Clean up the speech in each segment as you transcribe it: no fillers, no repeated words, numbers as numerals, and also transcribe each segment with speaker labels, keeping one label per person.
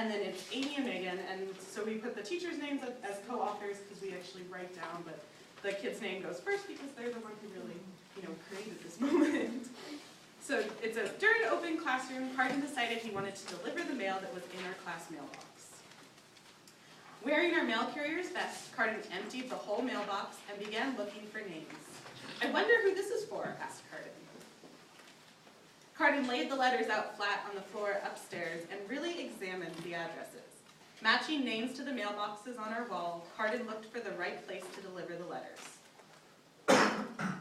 Speaker 1: And then it's Amy and Megan, and so we put the teachers' names as co-authors because we actually write down, but the kid's name goes first because they're the one who really, created this moment. So it says, during open classroom, Cardin decided he wanted to deliver the mail that was in our class mailbox. Wearing our mail carrier's vest, Cardin emptied the whole mailbox and began looking for names. I wonder who this is for, asked Cardin. Cardin laid the letters out flat on the floor upstairs and really examined the addresses. Matching names to the mailboxes on our wall, Cardin looked for the right place to deliver the letters.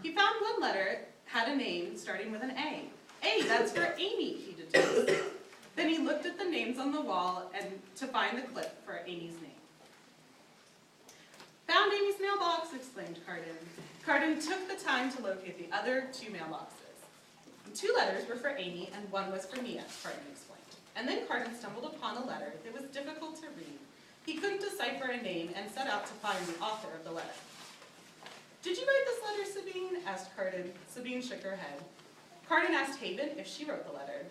Speaker 1: He found one letter had a name starting with an A. A, that's for Amy, he deduced. Then he looked at the names on the wall and to find the clip for Amy's name. Found Amy's mailbox, exclaimed Cardin. Cardin took the time to locate the other two mailboxes. 2 letters were for Amy and 1 was for Mia, Cardin explained. And then Cardin stumbled upon a letter that was difficult to read. He couldn't decipher a name and set out to find the author of the letter. Did you write this letter, Sabine? Asked Cardin. Sabine shook her head. Cardin asked Haven if she wrote the letter.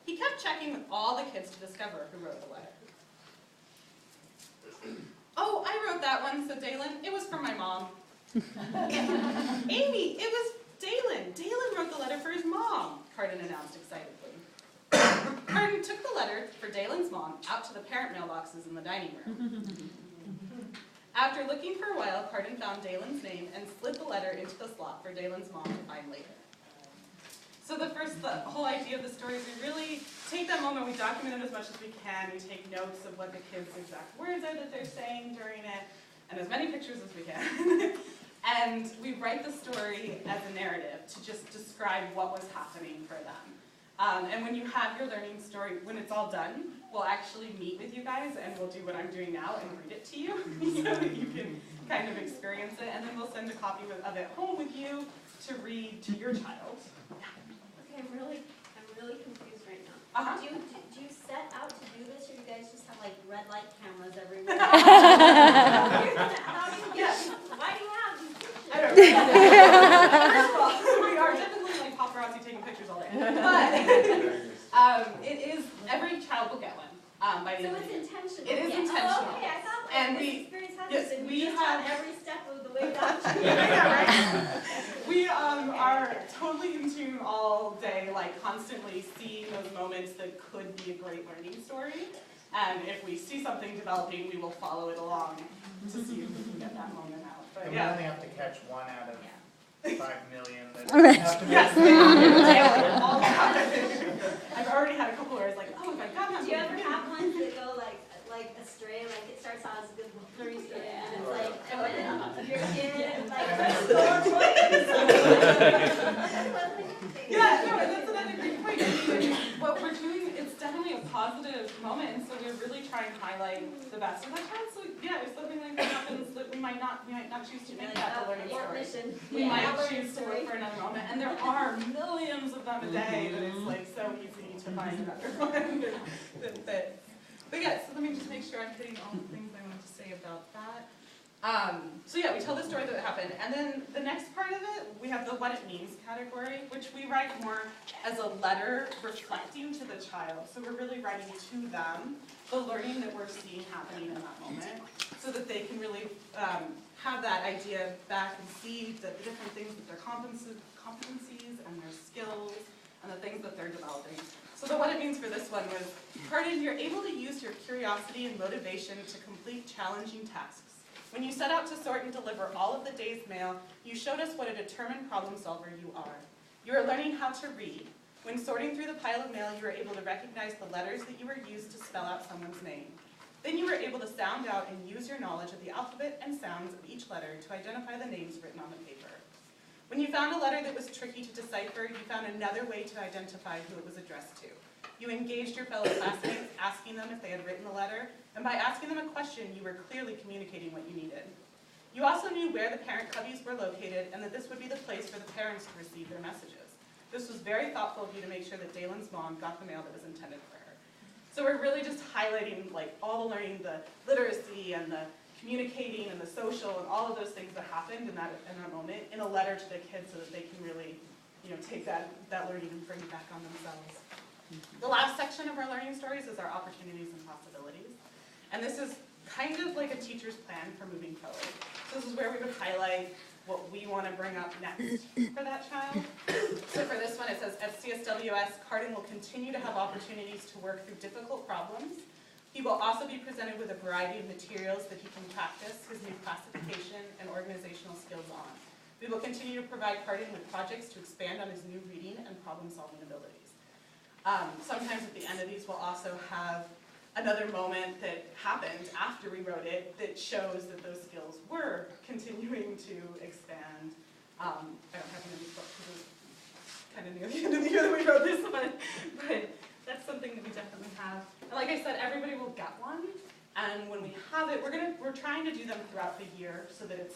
Speaker 1: He kept checking with all the kids to discover who wrote the letter. Oh, I wrote that one, said Dalen. It was from my mom. Amy, it was Dalen. Dalen wrote the letter for his mom, Cardin announced excitedly. Cardin took the letter for Dalen's mom out to the parent mailboxes in the dining room. After looking for a while, Cardin found Dalen's name and slid the letter into the slot for Dalen's mom to find later. So the whole idea of the story is we really take that moment, we document it as much as we can, we take notes of what the kids' exact words are that they're saying during it, and as many pictures as we can. And we write the story as a narrative to just describe what was happening for them. And when you have your learning story, when it's all done, we'll actually meet with you guys and we'll do what I'm doing now and read it to you so that you can kind of experience it. And then we'll send a copy of it home with you to read to your child.
Speaker 2: Okay, I'm really confused right now.
Speaker 1: Uh-huh.
Speaker 2: Do you set out to do this, or you guys just have like red light cameras everywhere? How do you
Speaker 1: Yes.
Speaker 2: Why do you have these pictures?
Speaker 1: I don't know. First of all, we are definitely like paparazzi taking pictures all day. But it is, every child will get one by the end of the year.
Speaker 2: So it's intentional.
Speaker 1: It is
Speaker 2: Yeah.
Speaker 1: intentional.
Speaker 2: Oh, okay, I thought
Speaker 1: And
Speaker 2: this
Speaker 1: we,
Speaker 2: experience happens
Speaker 1: yes,
Speaker 2: and
Speaker 1: we
Speaker 2: you just
Speaker 1: have,
Speaker 2: every step of the way down to
Speaker 1: we are totally in tune all day, like constantly seeing those moments that could be a great learning story. And if we see something developing, we will follow it along to see if we can get that moment out. But
Speaker 3: And
Speaker 1: yeah.
Speaker 3: we only have to catch 1 out of 5 million that
Speaker 4: Right.
Speaker 3: have to be.
Speaker 1: Yes, all the time. I've already had a couple where I was like, oh, if I got that.
Speaker 2: Do you ever have ones that go like astray, like it starts out as a good learning story and it's like, your kid, like,
Speaker 1: yeah, no, that's another great point. I mean, what we're doing, it's definitely a positive moment, and so we're really trying to highlight the best of that time. So yeah, if something like that happens, that we might not choose to make that the learning story. We might choose to look for another moment, and there are millions of them a day that it's like so easy to find another one that fits. But yeah, so let me just make sure I'm hitting all the things I wanted to say about that. So yeah, we tell the story that happened, and then the next part of it, we have the what it means category, which we write more as a letter reflecting to the child. So we're really writing to them the learning that we're seeing happening in that moment, so that they can really have that idea back and see the different things that their competencies and their skills and the things that they're developing. So what it means for this one was, Cardin, you're able to use your curiosity and motivation to complete challenging tasks. When you set out to sort and deliver all of the day's mail, you showed us what a determined problem solver you are. You are learning how to read. When sorting through the pile of mail, you were able to recognize the letters that you were used to spell out someone's name. Then you were able to sound out and use your knowledge of the alphabet and sounds of each letter to identify the names written on the paper. When you found a letter that was tricky to decipher, you found another way to identify who it was addressed to. You engaged your fellow classmates, asking them if they had written the letter, and by asking them a question, you were clearly communicating what you needed. You also knew where the parent cubbies were located and that this would be the place for the parents to receive their messages. This was very thoughtful of you to make sure that Dalen's mom got the mail that was intended for her. So we're really just highlighting like all the learning, the literacy and the communicating and the social and all of those things that happened in that moment in a letter to the kids so that they can really, take that learning and bring it back on themselves. The last section of our learning stories is our opportunities and possibilities. And this is kind of like a teacher's plan for moving forward. So this is where we would highlight what we want to bring up next for that child. So for this one, it says, at CSWS, Cardin will continue to have opportunities to work through difficult problems. He will also be presented with a variety of materials that he can practice his new classification and organizational skills on. We will continue to provide Cardin with projects to expand on his new reading and problem-solving abilities. Sometimes at the end of these, we'll also have another moment that happened after we wrote it that shows that those skills were continuing to expand. I don't have any of these books because it was kind of near the end of the year that we wrote this one, but that's something that we definitely have. And like I said, everybody will get one, and when we have it, we're trying to do them throughout the year so that it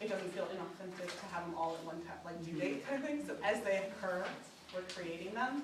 Speaker 1: doesn't feel inauthentic to have them all at one time, like due date kind of thing. So as they occur, we're creating them.